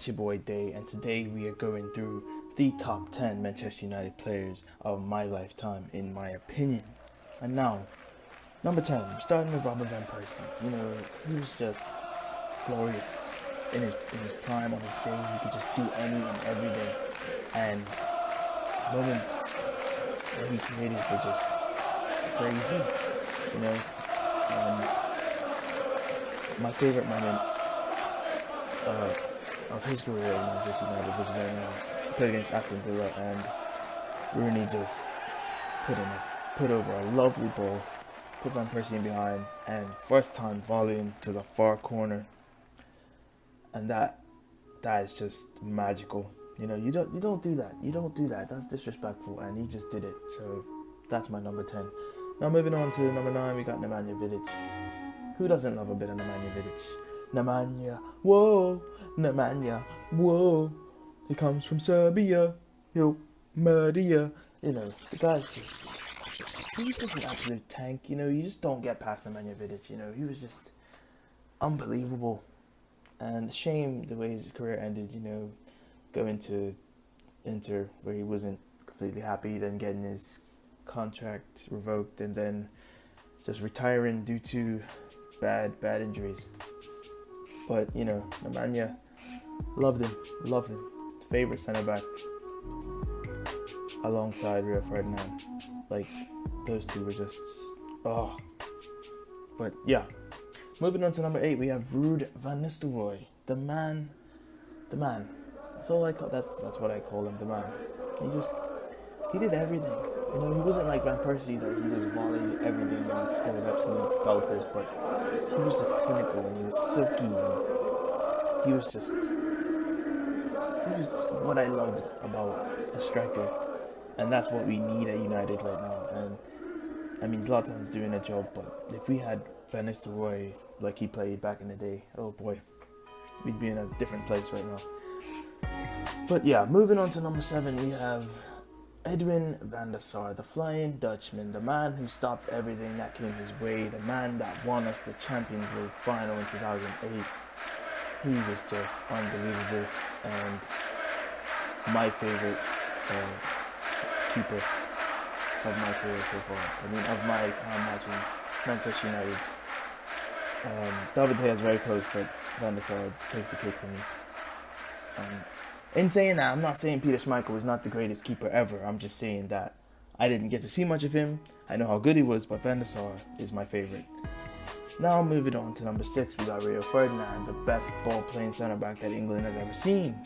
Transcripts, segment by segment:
It's your boy Day, and today we are going through the top 10 Manchester United players of my lifetime, in my opinion. And now, number 10, starting with Robert Van Persie. He was just glorious in his prime, on his day. He could just do any and everything, and moments that he created were just crazy. You know, my favorite moment of his career in Manchester United was when he played against Aston Villa and Rooney just put over a lovely ball, put Van Persie in behind, and first time volleying to the far corner, and that is just magical. You don't do that. You don't do that. That's disrespectful, and he just did it. So that's my number 10. Now moving on to number 9, we got Nemanja Vidic. Who doesn't love a bit of Nemanja Vidic? Nemanja, whoa, Nemanja, whoa. He comes from Serbia, he'll murder ya. The guy's he's just an absolute tank. You just don't get past Nemanja Vidic. He was just unbelievable. And shame the way his career ended, going to Inter where he wasn't completely happy, then getting his contract revoked, and then just retiring due to bad injuries. But Nemanja, loved him. Favorite centre back alongside Rio Ferdinand. Like, those two were just But yeah, moving on to number 8, we have Ruud van Nistelrooy, the man. That's all I call. That's what I call him, the man. He did everything. He wasn't like Van Persie that he just volleyed everything and scored absolute belters, but he was just clinical and he was silky and he was what I loved about a striker, and that's what we need at United right now. And I mean, Zlatan's doing a job, but if we had Van Nistelrooy like he played back in the day, oh boy, we'd be in a different place right now. But yeah, moving on to number 7, we have Edwin van der Sar, the Flying Dutchman, the man who stopped everything that came his way, the man that won us the Champions League final in 2008. He was just unbelievable, and my favorite keeper of my career so far. I mean, of my time watching Manchester United. David Gea is very close, but Van der Sar takes the cake for me. In saying that, I'm not saying Peter Schmeichel is not the greatest keeper ever. I'm just saying that I didn't get to see much of him. I know how good he was, but Van der Sar is my favorite. Now moving on to number 6, we got Rio Ferdinand, the best ball-playing centre-back that England has ever seen.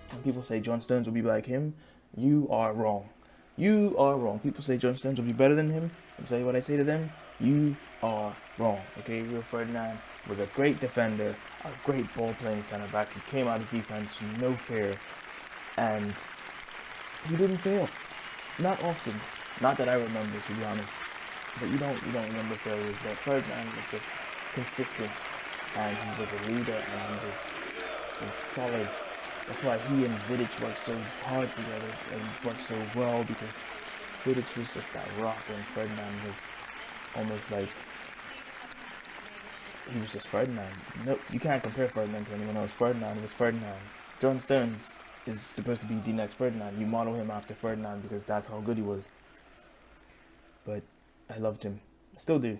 When people say John Stones will be like him, you are wrong. You are wrong. People say John Stones will be better than him. I'm saying what I say to them. You are wrong. Okay, Rio Ferdinand was a great defender, a great ball-playing centre-back. He came out of defence with no fear, and he didn't fail. Not often. Not that I remember, to be honest. But you don't remember failures. But Ferdinand was just consistent, and he was a leader, and he just was solid. That's why he and Vidic worked so hard together and worked so well, because Vidic was just that rock, and Ferdinand was almost like he was just Ferdinand. No, you can't compare Ferdinand to anyone else. Ferdinand was Ferdinand. John Stones is supposed to be the next Ferdinand. You model him after Ferdinand because that's how good he was. But I loved him. I still do.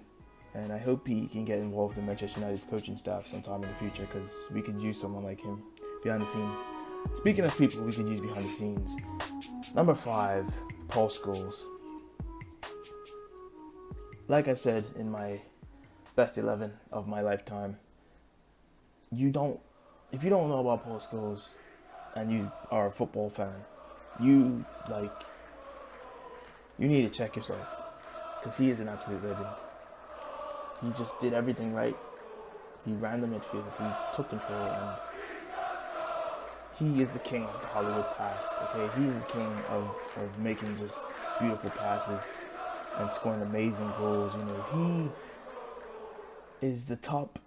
And I hope he can get involved in Manchester United's coaching staff sometime in the future, because we could use someone like him behind the scenes. Speaking of people we could use behind the scenes, number 5, Paul Scholes. Like I said in my best 11 of my lifetime, if you don't know about Paul Scholes and you are a football fan, you need to check yourself, because he is an absolute legend. He just did everything right. He ran the midfield, he took control, and he is the king of the Hollywood pass. Okay, he is the king of making just beautiful passes and scoring amazing goals. He is the top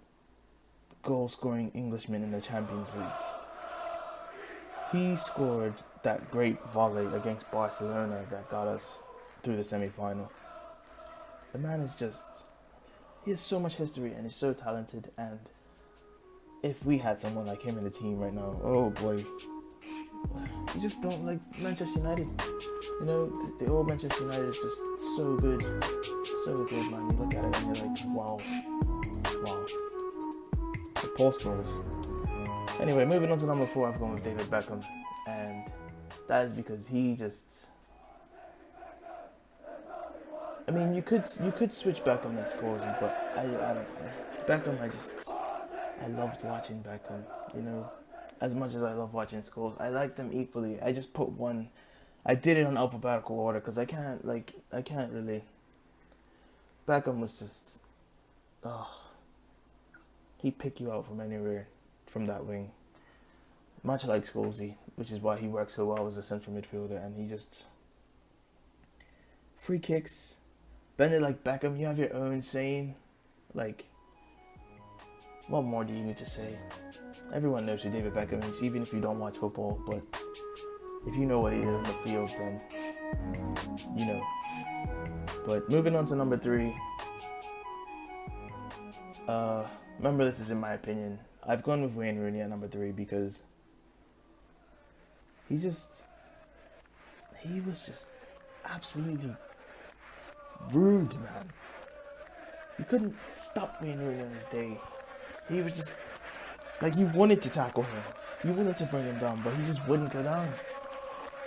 goal-scoring Englishman in the Champions League. He scored that great volley against Barcelona that got us through the semi-final. The man is he has so much history and is so talented, and if we had someone like him in the team right now, oh boy, you just don't like Manchester United. You know, the old Manchester United is just so good, man. You look at it and you're like, wow. The Paul Scholes. Anyway, moving on to number 4, I've gone with David Beckham, and that is because he just. I mean, you could switch Beckham and Scholes, but Beckham, I loved watching Beckham. You know, as much as I love watching Scholes, I like them equally. I just put one. I did it on alphabetical order because I can't really. Beckham was just, he'd pick you out from anywhere from that wing. Much like Scholes, which is why he works so well as a central midfielder, and he just free kicks, bend it like Beckham. You have your own saying, like. What more do you need to say? Everyone knows who David Beckham is, even if you don't watch football. But if you know what he did on the field, then you know. But moving on to number 3. Remember, this is in my opinion. I've gone with Wayne Rooney at number 3 because he was just absolutely rude, man. You couldn't stop Wayne Rooney on his day. He was just, like, you wanted to tackle him. You wanted to bring him down, but he just wouldn't go down.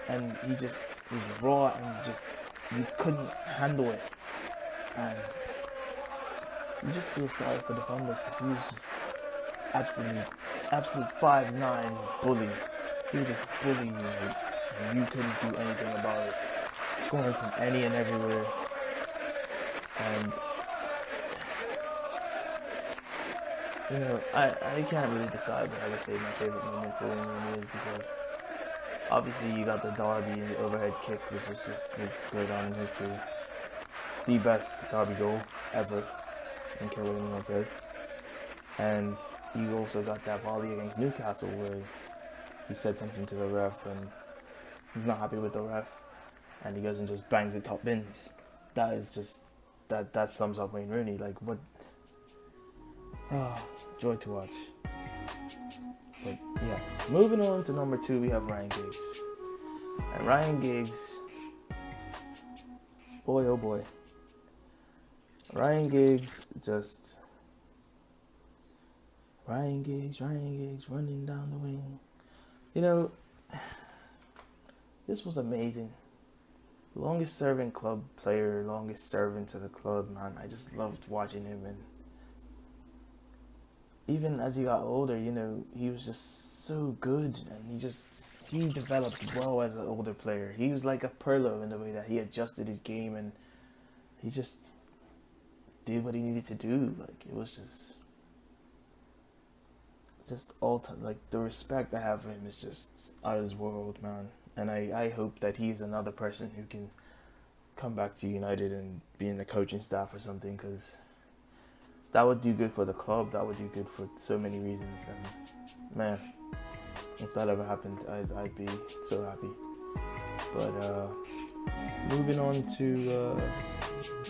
And he was raw and just, you couldn't handle it. And you just feel sorry for the defenders because he was just absolute 5'9" bully. He would just bully you, mate, and you couldn't do anything about it. Scoring from any and everywhere. And you know, I can't really decide what I would say my favorite moment for Wayne Rooney is because obviously you got the derby and the overhead kick, which is just will go down in history. The best derby goal ever. I don't care what anyone says. And you also got that volley against Newcastle where he said something to the ref and he's not happy with the ref and he goes and just bangs it top bins. That is just that sums up Wayne Rooney. Like, what? Joy to watch. But yeah, moving on to number 2, we have Ryan Giggs. And Ryan Giggs, boy oh boy. Ryan Giggs running down the wing. You know, this was amazing. Longest serving club player, longest servant to the club, man. I just loved watching him, and even as he got older, you know, he was just so good, and he developed well as an older player. He was like a Pirlo in the way that he adjusted his game, and he just did what he needed to do. Like, it was just all time. Like, the respect I have for him is just out of this world, man. And I hope that he's another person who can come back to United and be in the coaching staff or something, because that would do good for the club. That would do good for so many reasons. And man, if that ever happened, I'd be so happy. But moving on to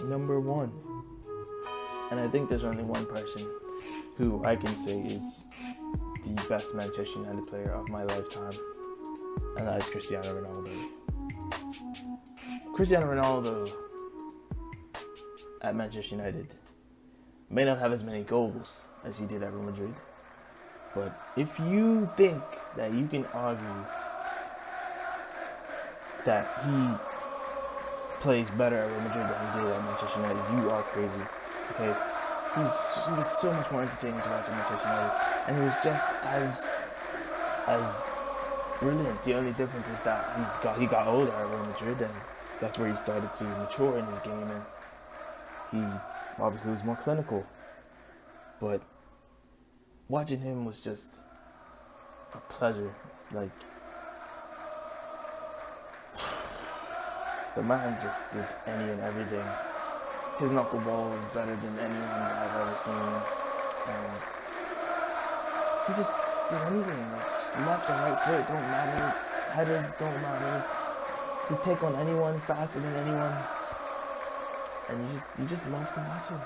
number 1. And I think there's only one person who I can say is the best Manchester United player of my lifetime, and that is Cristiano Ronaldo. Cristiano Ronaldo at Manchester United may not have as many goals as he did at Real Madrid, but if you think that you can argue that he plays better at Real Madrid than he did at Manchester United, you are crazy. Okay, he was so much more entertaining to watch at Manchester United, and he was just as brilliant. The only difference is that he got older at Real Madrid, and that's where he started to mature in his game, and he obviously was more clinical. But watching him was just a pleasure. Like, the man just did any and everything. His knuckleball is better than anyone's I've ever seen, and he just did anything. Like, left and right foot don't matter, headers don't matter. He'd take on anyone faster than anyone, and you just love to watch him.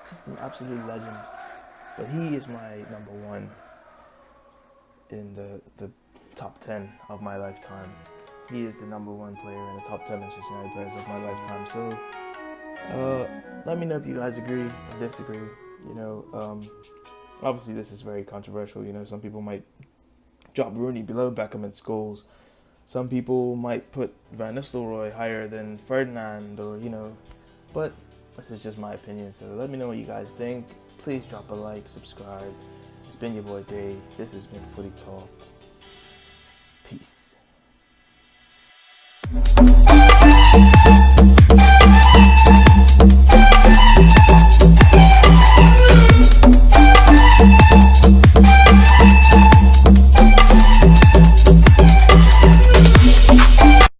Just an absolute legend. But he is my number one in the top 10 of my lifetime. He is the number one player in the top 10 Manchester United players of my lifetime. So let me know if you guys agree or disagree. Obviously this is very controversial. Some people might drop Rooney below Beckham and Scholes. Some people might put Van Nistelrooy higher than Ferdinand, but this is just my opinion. So let me know what you guys think. Please drop a like, subscribe. It's been your boy Day. This has been Footy Talk. Peace.